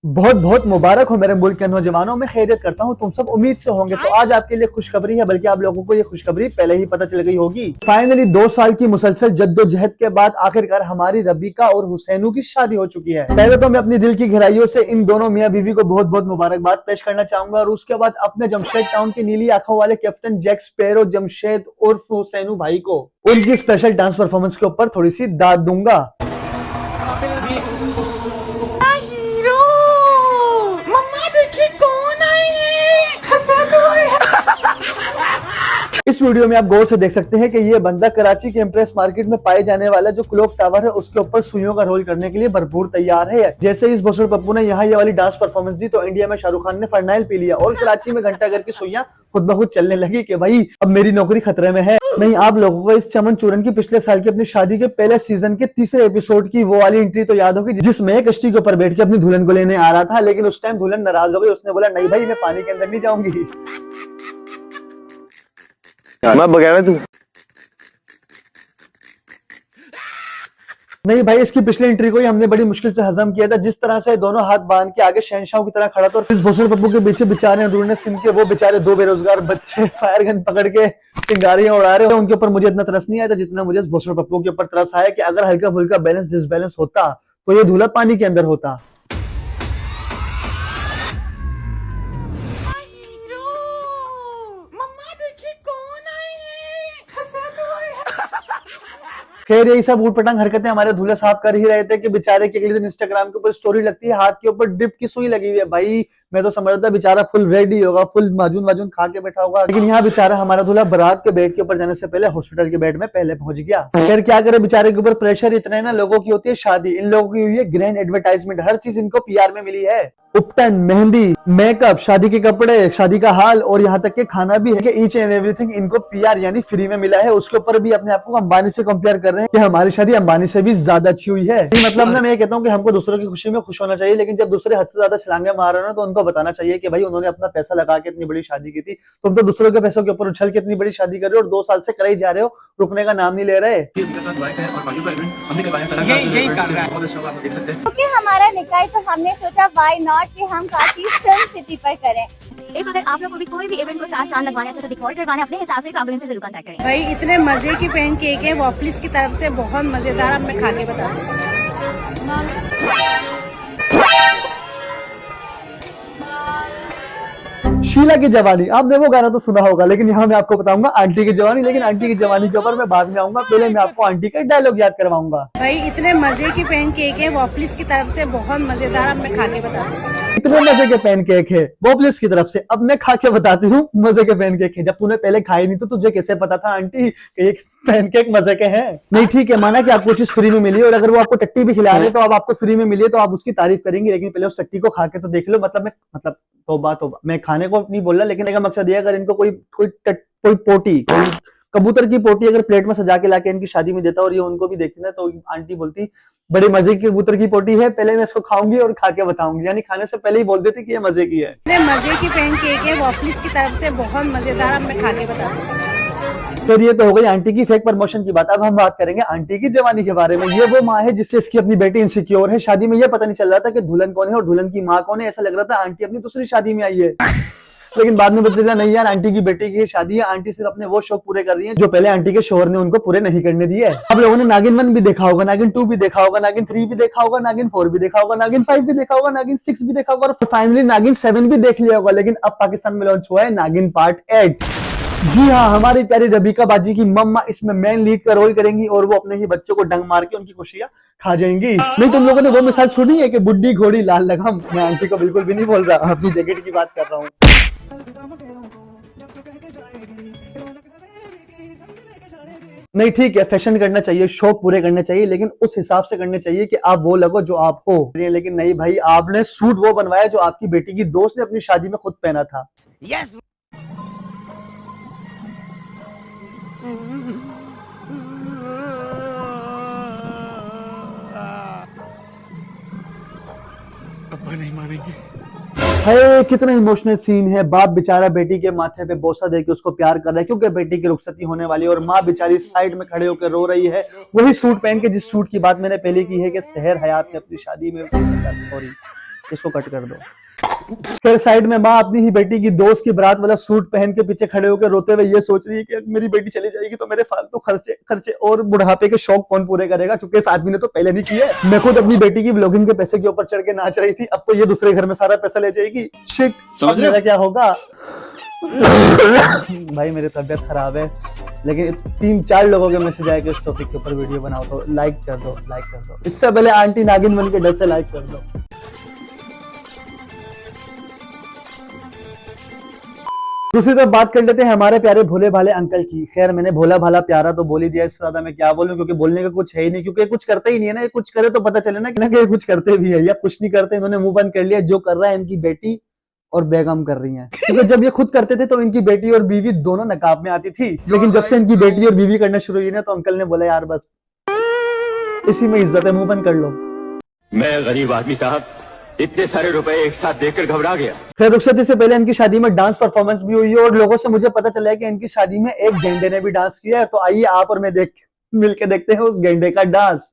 बहुत बहुत मुबारक हो मेरे मुल्क के नौजवानों में खैरियत करता हूँ। तुम सब उम्मीद से होंगे तो आज आपके लिए खुशखबरी है, बल्कि आप लोगों को ये खुशखबरी पहले ही पता चल गई होगी। फाइनली 2 साल की मुसलसल जद्दोजहद के बाद आखिरकार हमारी रबीका और हुसैनू की शादी हो चुकी है। पहले तो मैं अपनी दिल की गहराइयों से इन दोनों मियाँ बीवी को बहुत बहुत मुबारकबाद पेश करना चाहूंगा और उसके बाद अपने जमशेद टाउन के नीली आंखों वाले कैप्टन जैक स्पैरो जमशेद उर्फ हुसैनू भाई को उनकी स्पेशल डांस परफॉर्मेंस के ऊपर थोड़ी सी दाद दूंगा। इस वीडियो में आप गौर से देख सकते हैं कि ये बंदा कराची के इम्प्रेस मार्केट में पाए जाने वाला जो क्लॉक टावर है उसके ऊपर सुइयों का रोल करने के लिए भरपूर तैयार है। जैसे इस भोसड़ पप्पू ने यहाँ ये वाली डांस परफॉर्मेंस दी तो इंडिया में शाहरुख खान ने फरनाइल पी लिया और कराची में घंटा घर की सुइयां खुद ब खुद चलने लगी कि भाई अब मेरी नौकरी खतरे में है। नहीं, आप लोगों को इस चमन चूरन की पिछले साल की अपनी शादी के पहले सीजन के तीसरे एपिसोड की वो वाली एंट्री तो याद होगी जिसमें एक कश्ती के ऊपर बैठ के अपनी दुल्हन को लेने आ रहा था, लेकिन उस टाइम दुल्हन नाराज हो गई। उसने बोला नहीं भाई मैं पानी के अंदर नहीं जाऊंगी। मैं बगैर तू नहीं भाई, इसकी पिछली एंट्री को ही हमने बड़ी मुश्किल से हजम किया था। जिस तरह से दोनों हाथ बांध के आगे शहनशाह की तरह खड़ा था और इस भोसड़ पप्पू के पीछे बेचारे अंदरूनी सिंध के वो बेचारे 2 बेरोजगार बच्चे फायर गन पकड़ के चिंगारियां उड़ा रहे हैं, उनके ऊपर मुझे इतना तरस नहीं आया था जितना मुझे इस भोसड़ पप्पू के ऊपर तरस आया कि अगर हल्का फुल्का बैलेंस डिसबैलेंस होता तो ये दूल्हा पानी के अंदर होता। खैर यही सब ऊट पटांग हरकतें हमारे दूल्हे साहब कर ही रहे थे कि बेचारे के अगले दिन इंस्टाग्राम के ऊपर स्टोरी लगती है हाथ के ऊपर ड्रिप की सुई लगी हुई है। भाई मैं तो समझ रहा था बेचारा फुल रेडी होगा, फुल माजून वाजून खा के बैठा होगा, लेकिन यहाँ बेचारा हमारा दूल्हा बारात के बेड के ऊपर जाने से पहले हॉस्पिटल के बेड में पहले पहुंच गया। खैर क्या करे, बेचारे के ऊपर प्रेशर इतना है ना। लोगों की होती है शादी, इन लोगों की हुई है ग्रैंड एडवर्टाइजमेंट, हर चीज इनको पीआर में मिली है। उपटन, मेहंदी, मेकअप, शादी के कपड़े, शादी का हाल और यहाँ तक के खाना भी है कि ईच एंड एवरीथिंग इनको पीआर यानी फ्री में मिला है। उसके ऊपर भी अपने आप को अंबानी से कंपेयर कर रहे हैं कि हमारी शादी अंबानी से भी ज्यादा अच्छी हुई है। मतलब ना मैं कहता हूँ कि हमको दूसरों की खुशी में खुश होना चाहिए, लेकिन जब दूसरे हद से ज्यादा छलांगे मार रहे हो ना तो उनको बताना चाहिए कि भाई उन्होंने अपना पैसा लगा के इतनी बड़ी शादी की थी, तुम तो दूसरों के पैसों के ऊपर उछल के इतनी बड़ी शादी कर रहे हो और 2 साल से करे ही जा रहे हो, रुकने का नाम नहीं ले रहे। क्योंकि हमारा निकाह तो हमने सोचा व्हाई नॉट कि हम काशी फिल्म सिटी पर करें। एक अगर आप लोग को भी कोई भी इवेंट को 4 चांद लगवाने अच्छे से डिकोरेट करवाने अपने हिसाब से ट्रैवलिंग से जरूर कांटेक्ट करें। भाई इतने मजे की पैनकेक है वॉफलिस की तरफ से, बहुत मजेदार। अब मैं खा के बता दूं। शीला की जवानी, आपने वो गाना तो सुना होगा, लेकिन यहाँ मैं आपको बताऊंगा आंटी की जवानी। लेकिन आंटी की जवानी के ऊपर मैं बाद में आऊंगा, पहले मैं आपको आंटी का डायलॉग याद करवाऊंगा। भाई इतने मजे की पैनकेक है वॉफलिस की तरफ से, बहुत मजेदार। अब मैं खा के बता दूं। इतने मजे के पैनकेक है बोबलिस की तरफ से, अब मैं खा के बताती हूँ मजे के पैनकेक है। जब तूने पहले खाई नहीं तो तुझे कैसे पता था आंटी कि ये पैनकेक मजे के हैं? नहीं ठीक है, माना कि आपको चीज फ्री में मिली और अगर वो आपको टट्टी भी खिला रहे तो अब आपको फ्री में मिली है तो आप उसकी तारीफ करेंगे, लेकिन पहले उस टट्टी को खा के तो देख लो। मतलब तोबा मैं खाने को नहीं बोल रहा, लेकिन का मकसद ये अगर इनको कोई पोटी, कोई कबूतर की पोटी अगर प्लेट में सजा के लाके इनकी शादी में देता और ये उनको भी देखती ना तो आंटी बोलती बड़े मजे की कबूतर की पोटी है, पहले मैं इसको खाऊंगी और खा के बताऊंगी। यानी खाने से पहले ही बोल देती कि ये मजे की है। इतने मजे की पैनकेक है वॉफलिस की तरफ से, बहुत मजेदार। अब मैं खा के बता दूं। फिर ये तो हो गई आंटी की फेक प्रमोशन की बात। अब हम बात करेंगे आंटी की जवानी के बारे में। ये वो माँ है जिससे इसकी अपनी बेटी इनसिक्योर है। शादी में ये पता नहीं चल रहा था कि दुल्हन कौन है और दुल्हन की माँ कौन है, ऐसा लग रहा था आंटी अपनी दूसरी शादी में आई है। लेकिन बाद में पता चला नहीं यार, आंटी की बेटी की शादी है। आंटी सिर्फ अपने वो शौक पूरे कर रही है जो पहले आंटी के शोहर ने उनको पूरे नहीं करने दिए। अब लोगों ने नागिन 1 भी देखा होगा, नागिन 2 भी देखा होगा, नागिन 3 भी देखा होगा, नागिन 4 भी देखा होगा, नागिन 5 भी देखा होगा, नागिन 6 भी देखा होगा और फाइनली नागिन 7 भी देख लिया होगा। लेकिन अब पाकिस्तान में लॉन्च हुआ है नागिन पार्ट 8। जी हाँ, हमारी प्यारी रबीका बाजी की मम्मा इसमें मेन लीड का रोल करेंगी और वो अपने ही बच्चों को डंग मार के उनकी खुशियां खा जाएंगी। नहीं, तुम लोगों ने वो मिसाल सुनी है कि बुड्ढी घोड़ी लाल लगाम? मैं आंटी को बिल्कुल भी नहीं बोल रहा, अपनी जैकेट की बात कर रहा हूँ। नहीं ठीक है, फैशन करना चाहिए, शौक पूरे करने चाहिए, लेकिन उस हिसाब से करने चाहिए कि आप वो लगो जो आप हो। लेकिन नहीं भाई, आपने सूट वो बनवाया जो आपकी बेटी की दोस्त ने अपनी शादी में खुद पहना था। यस अब्बा नहीं मानेंगे। है कितना इमोशनल सीन है। बाप बेचारा बेटी के माथे पे बोसा देके उसको प्यार कर रहा है क्योंकि बेटी की रुखसती होने वाली है और माँ बेचारी साइड में खड़े होकर रो रही है, वही सूट पहन के जिस सूट की बात मैंने पहले की है कि सहर हयात ने अपनी शादी में सॉरी इसको कट कर दो। फिर साइड में माँ अपनी ही बेटी की दोस्त की बारात वाला सूट पहन के पीछे खड़े होकर रोते हुए ये सोच रही है कि मेरी बेटी चली जाएगी तो मेरे फालतू खर्चे खर्चे और बुढ़ापे के शौक कौन पूरे करेगा, क्योंकि इस आदमी ने तो पहले नहीं किया। मैं खुद अपनी बेटी की व्लॉगिंग के पैसे के ऊपर चढ़ के नाच रही थी, अब तो ये दूसरे घर में सारा पैसा ले जाएगी। शिट, समझ रहे हो क्या होगा? भाई मेरी तबीयत खराब है, लेकिन 3-4 लोगों के मैसेज आए कि इस टॉपिक के ऊपर वीडियो बनाओ, तो लाइक कर दो, लाइक कर दो। इससे पहले आंटी नागिन बन के डर से लाइक कर दो। दूसरी तरफ बात कर लेते हैं हमारे प्यारे भोले भाले अंकल की। खैर मैंने भोला भाला प्यारा तो बोल ही दिया, इससे ज्यादा मैं क्या बोलूं, क्योंकि बोलने का कुछ है ही नहीं, क्योंकि कुछ करते ही नहीं है ना। ये कुछ करे तो पता चले ना कि कुछ करते भी है या कुछ नहीं करते। इन्होंने मुंह बंद कर लिया, जो कर रहा है इनकी बेटी और बेगम कर रही हैं। क्योंकि जब ये खुद करते थे तो इनकी बेटी और बीवी दोनों नकाब में आती थी, लेकिन जब से इनकी बेटी और बीवी करना शुरू हुई ना तो अंकल ने बोला यार बस इसी में इज्जत है, मुंह बंद कर लो। मैं गरीब आदमी साहब, इतने सारे रुपए एक साथ देखकर घबरा गया। फिर रुखसती से पहले इनकी शादी में डांस परफॉर्मेंस भी हुई है और लोगों से मुझे पता चला है कि इनकी शादी में एक गेंडे ने भी डांस किया है। तो आइए आप और मैं मिलके देखते हैं उस गेंडे का डांस।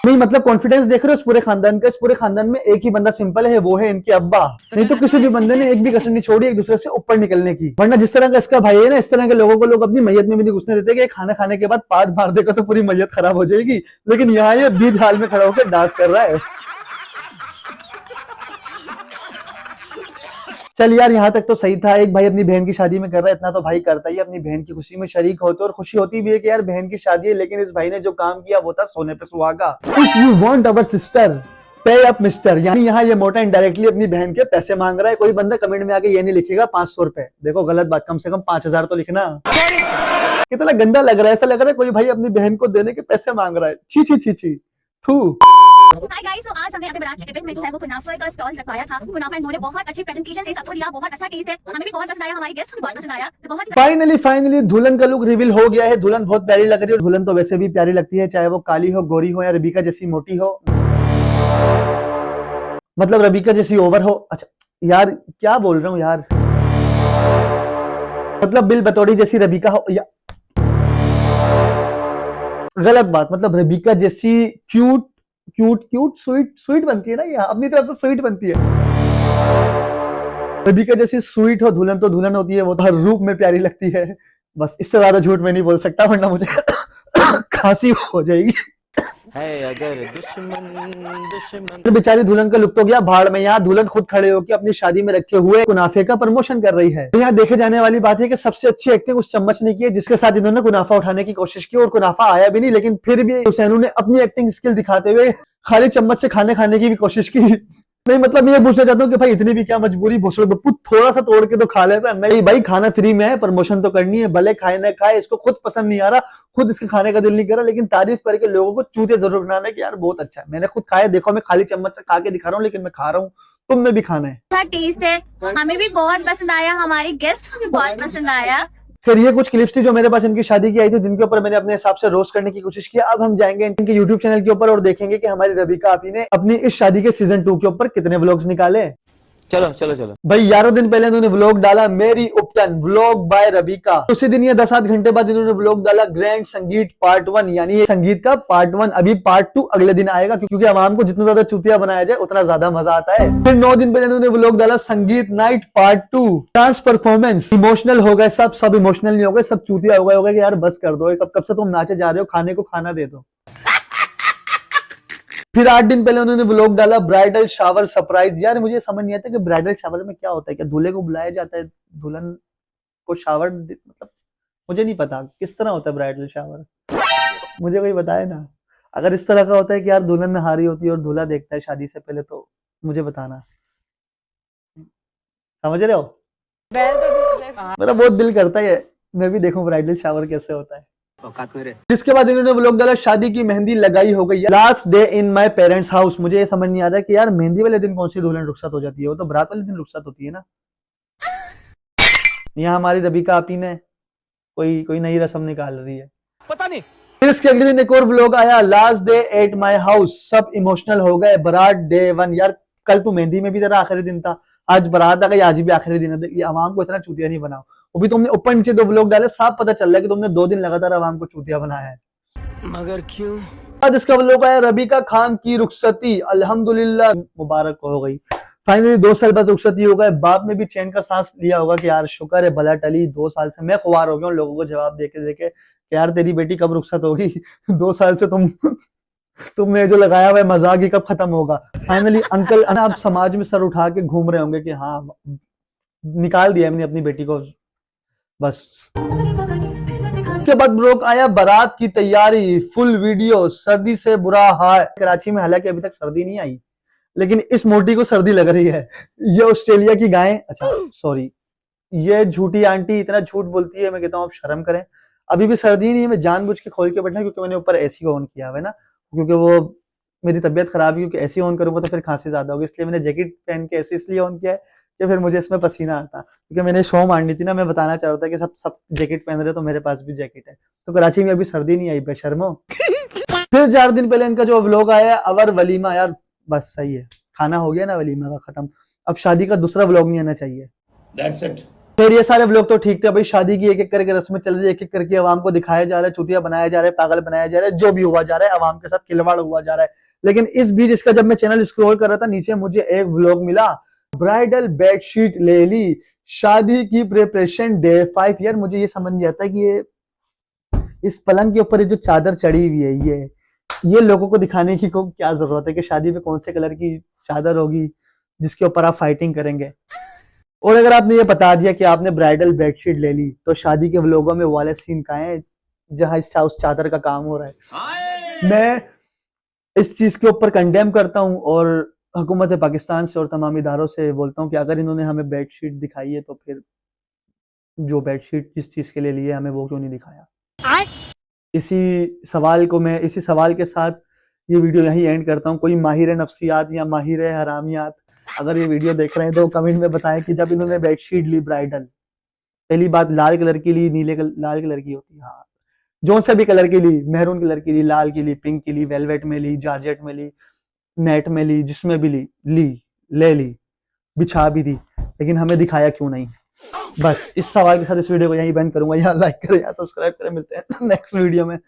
नहीं मतलब कॉन्फिडेंस देख रहे हो इस पूरे खानदान का। इस पूरे खानदान में एक ही बंदा सिंपल है, वो है इनके अब्बा। नहीं तो किसी भी बंदे ने एक भी कसर नहीं छोड़ी एक दूसरे से ऊपर निकलने की। वरना जिस तरह का इसका भाई है ना, इस तरह के लोगों को लोग अपनी मैयत में भी नहीं घुसने देते कि खाना खाने के बाद पाद मार देगा तो पूरी मैयत खराब हो जाएगी। लेकिन यहाँ ये बीच हाल में खड़ा होकर डांस कर रहा है। चल यार यहाँ तक तो सही था। एक भाई अपनी बहन की शादी में कर रहा है, इतना तो भाई करता ही, अपनी बहन की खुशी में शरीक होते और खुशी होती भी है कि यार बहन की शादी है। लेकिन इस भाई ने जो काम किया वो था सोने पे सुहागा। If you want our sister पे अप मिस्टर, यानी यहाँ ये मोटा इनडायरेक्टली अपनी बहन के पैसे मांग रहा है। कोई बंदा कमेंट में आके ये नहीं लिखेगा 500 रुपए, देखो गलत बात, कम से कम 5000 तो लिखना। कितना गंदा लग रहा है, ऐसा लग रहा है कोई भाई अपनी बहन को देने के पैसे मांग रहा है। छी छी छी छी, थू। हाय गाइस, तो आज हमने अपने बारात के इवेंट में जो है वो कुनाफा का स्टॉल रखवाया था। कुनाफा इन्होंने बहुत अच्छी प्रेजेंटेशन से सबको दिया, बहुत अच्छा टेस्ट है, हमें भी बहुत पसंद आया, हमारी गेस्ट को भी बहुत पसंद आया। तो बहुत फाइनली दुल्हन का लुक रिवील हो गया है। दुल्हन बहुत प्यारी लग रही है। दुल्हन तो वैसे भी प्यारी लगती है, चाहे वो काली हो, गोरी हो या रबीका जैसी मोटी हो, मतलब रबीका जैसी ओवर हो। अच्छा यार क्या बोल रहा हूँ यार, मतलब बिल बतौड़ी जैसी रबीका हो या गलत बात, मतलब रबीका जैसी क्यूट स्वीट बनती है ना, ये अपनी तरफ से स्वीट बनती है। रबीका जैसी स्वीट हो दुल्हन तो दुल्हन होती है, वो तो हर रूप में प्यारी लगती है। बस इससे ज्यादा झूठ मैं नहीं बोल सकता, वरना मुझे खांसी हो जाएगी। है अगर दुश्मन तो बेचारी दुल्हन का लुक तो गया भाड़ में। यहाँ दुल्हन खुद खड़े होकर अपनी शादी में रखे हुए कुनाफे का प्रमोशन कर रही है। यहाँ देखे जाने वाली बात है कि सबसे अच्छी एक्टिंग उस चम्मच ने की है जिसके साथ इन्होंने कुनाफा उठाने की कोशिश की, और कुनाफा आया भी नहीं, लेकिन फिर भी हुसैनू ने अपनी एक्टिंग स्किल दिखाते हुए खाली चम्मच से खाने की भी कोशिश की। नहीं मतलब ये पूछना चाहता हूँ कि भाई इतनी भी क्या मजबूरी, भोसड़े बप्पू थोड़ा सा तोड़ के तो खा लेता। नहीं भाई खाना फ्री में है, प्रमोशन तो करनी है, भले खाए ना खाए, इसको खुद पसंद नहीं आ रहा, खुद इसके खाने का दिल नहीं कर रहा, लेकिन तारीफ करके लोगों को चूते जरूर बनाना है कि यार बहुत अच्छा है। मैंने खुद खाया, देखो मैं खाली चम्मच से खा के दिखा रहा हूँ, लेकिन मैं खा रहा हूँ, तुमने भी खाना है। अच्छा टेस्ट है, हमें भी बहुत पसंद आया, हमारी गेस्ट को भी बहुत पसंद आया। फिर ये कुछ क्लिप्स थी जो मेरे पास इनकी शादी की आई थी, जिनके ऊपर मैंने अपने हिसाब से रोस्ट करने की कोशिश की। अब हम जाएंगे इनके YouTube चैनल के ऊपर और देखेंगे कि हमारी रबीका आपी ने अपनी इस शादी के सीजन 2 के ऊपर कितने व्लॉग्स निकाले। चलो चलो चलो भाई 11 दिन पहले इन्होंने व्लॉग डाला मेरी उपटन व्लॉग बाय रबीका। उसी दिन या 10-8 घंटे बाद इन्होंने व्लॉग डाला ग्रैंड संगीत पार्ट 1, यानी ये संगीत का पार्ट 1। अभी पार्ट 2 अगले दिन आएगा, क्योंकि आवाम को जितना ज्यादा चूतिया बनाया जाए उतना ज्यादा मजा आता है। फिर 9 दिन पहले इन्होंने व्लॉग डाला संगीत night part 2, dance performance. Emotional हो गए सब इमोशनल नहीं हो गए, सब चूतिया हो गए कि यार बस कर दो, कब से तुम नाचे जा रहे हो, खाने को खाना दे दो। फिर 8 दिन पहले उन्होंने व्लॉग डाला ब्राइडल शावर सरप्राइज। यार मुझे समझ नहीं आता कि ब्राइडल शावर में क्या होता है, क्या दूल्हे को बुलाया जाता है, दुल्हन को शावर, मतलब मुझे नहीं पता किस तरह होता है ब्राइडल शावर, मुझे कोई बताए ना। अगर इस तरह का होता है कि यार दुल्हन नहा रही होती है और दूल्हा देखता है शादी से पहले, तो मुझे बताना। समझ रहे हो? मेरा बहुत दिल करता है मैं भी देखूं ब्राइडल शावर कैसे होता है। जिसके बाद इन्होंने व्लॉग डाला शादी की मेहंदी लगाई हो गई, last day in my parents house. मुझे ये समझ नहीं आ रहा कि यार मेहंदी वाले दिन कौन सी दुल्हन रुखसत हो जाती है, वो तो बारात वाले दिन रुखसत होती है ना। यहाँ हमारी रबीका आपी ने कोई नई रस्म निकाल रही है, पता नहीं। फिर इसके अगले दिन एक और व्लॉग आया last day at my house. सब इमोशनल हो गए, बारात डे 1। यार कल तो मेहंदी में भी तेरा आखिरी दिन था, आज बारात आ गई, आज भी आखिरी दिन है। ये आवाम को इतना चूतिया नहीं बनाओ। वो भी तुमने ऊपर नीचे 2 व्लॉग डाले, साफ पता चल रहा है कि तुमने 2 दिन लगातार आवाम को चूतिया बनाया है। मगर क्यों? बाद इसका व्लॉग आया रबीका खान की रुखसती, अल्हम्दुलिल्लाह मुबारक हो गई। फाइनली 2 साल बाद रुखसती हो गए। बाप ने भी चैन का सांस लिया होगा कि यार शुक्र है भला टली। 2 साल से मैं खुआर हो गया हूँ लोगों को जवाब देके देके कि यार तेरी बेटी कब रुखसत होगी। 2 साल से तुमने जो लगाया हुआ है मजाक ही कब खत्म होगा। फाइनली अंकल अब समाज में सर उठा के घूम रहे होंगे कि हाँ निकाल दिया मैंने अपनी बेटी को बस। उसके बाद ब्लॉग आया बारात की तैयारी, फुल वीडियो, सर्दी से बुरा हाल कराची में। हालांकि अभी तक सर्दी नहीं आई लेकिन इस मोटी को सर्दी लग रही है। ये ऑस्ट्रेलिया की गाय, अच्छा सॉरी, ये झूठी आंटी इतना झूठ बोलती है, मैं कहता हूँ आप शर्म करें। अभी भी सर्दी नहीं है, मैं जानबूझ के खोल के बैठा क्योंकि मैंने ऊपर एसी ऑन किया हुआ है ना, क्योंकि वो मेरी तबीयत खराब है, क्योंकि एसी ऑन करूंगा तो फिर खांसी ज्यादा होगी, इसलिए मैंने जैकेट पहन के एसी इसलिए ऑन किया है कि फिर मुझे इसमें पसीना आता, क्योंकि मैंने शो मारनी थी ना, मैं बताना चाह रहा था कि सब जैकेट पहन रहे तो मेरे पास भी जैकेट है। तो कराची में अभी सर्दी नहीं आई बेशर्मो। फिर 4 दिन पहले इनका जो व्लॉग आया अवर वलीमा, यार बस सही है, खाना हो गया ना वलीमा का खत्म, अब शादी का दूसरा व्लॉग नहीं आना चाहिए। That's it. फिर ये सारे व्लॉग तो ठीक थे भाई, शादी की एक एक करके रस्में चल रही है, एक एक करके आवाम को दिखाया जा रहा है, चुतिया बनाया जा रहा है, पागल बनाया जा रहा है, जो भी हुआ जा रहा है आवाम के साथ खिलवाड़ हुआ जा रहा है। लेकिन इस बीच इसका जब मैं चैनल स्क्रॉल कर रहा था नीचे मुझे एक व्लॉग मिला, ब्राइडल बेडशीट ले ली, शादी की प्रिपरेशन डे 5। यार मुझे ये समझ नहीं आता कि ये इस पलंग के ऊपर जो चादर चढ़ी हुई है ये लोगों को दिखाने की को क्या जरूरत है कि शादी में कौन से कलर की चादर होगी जिसके ऊपर आप फाइटिंग करेंगे। और अगर आपने ये बता दिया कि आपने ब्राइडल बेडशीट ले ली तो शादी के व्लॉगों में वाले सीन कहाँ है जहां उस चादर का काम हो रहा है। मैं इस चीज के ऊपर कंडेम करता हूं और हुकूमत पाकिस्तान से और तमाम इदारों से बोलता हूं कि अगर इन्होंने हमें बेडशीट दिखाई है तो फिर जो बेडशीट जिस चीज के लिए लिए हमें वो क्यों नहीं दिखाया। इसी सवाल के साथ ये वीडियो यहीं एंड करता हूँ। कोई माहिर नफ्सियात या माहिर हरामियात अगर ये वीडियो देख रहे हैं तो कमेंट में बताएं कि जब इन्होंने बेडशीट ली ब्राइडल, पहली बात लाल कलर की ली, लाल कलर की होती है, हाँ जो से भी कलर की ली, मेहरून कलर की ली, लाल की ली, पिंक की ली, वेलवेट में ली, जॉर्जेट में ली, नेट में ली, जिसमें भी ले ली, बिछा भी दी, लेकिन हमें दिखाया क्यों नहीं। बस इस सवाल के साथ इस वीडियो को यहीं बंद करूंगा। यहाँ लाइक करें, यहाँ सब्सक्राइब करें, मिलते हैं नेक्स्ट वीडियो में।